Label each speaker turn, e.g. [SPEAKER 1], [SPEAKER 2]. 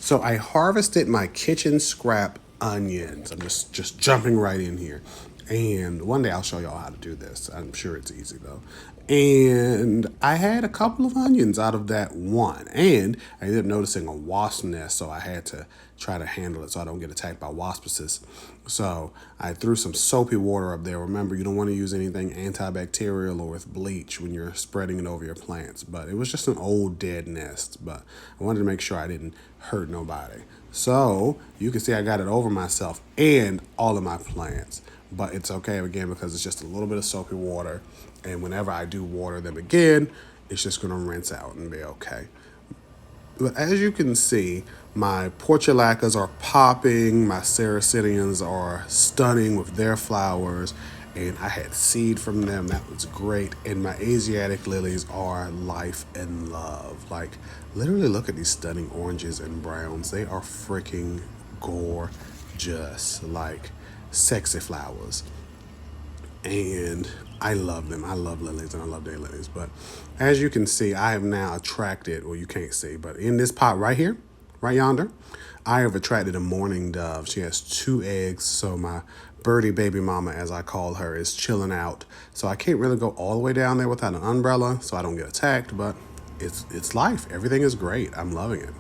[SPEAKER 1] So I harvested my kitchen scrap onions. I'm just jumping right in here. And one day I'll show y'all how to do this. I'm sure it's easy though. And I had a couple of onions out of that one. And I ended up noticing a wasp nest, so I had to try to handle it so I don't get attacked by waspuses. So I threw some soapy water up there. Remember, you don't want to use anything antibacterial or with bleach when you're spreading it over your plants. But it was just an old dead nest. But I wanted to make sure I didn't hurt nobody. So you can see I got it over myself and all of my plants. But it's okay again because it's just a little bit of soapy water. And whenever I do water them again, it's just going to rinse out and be okay. But as you can see, my portulacas are popping, my saracenians are stunning with their flowers, and I had seed from them. That was great. And my Asiatic lilies are life and love. Like, literally look at these stunning oranges and browns. They are freaking gorgeous, like sexy flowers. And I love them. I love lilies and I love daylilies. But as you can see, I have now attracted, well, you can't see, but in this pot right here, right yonder, I have attracted a mourning dove. She has 2 eggs, so my birdie baby mama, as I call her, is chilling out. So I can't really go all the way down there without an umbrella so I don't get attacked, but it's life. Everything is great. I'm loving it.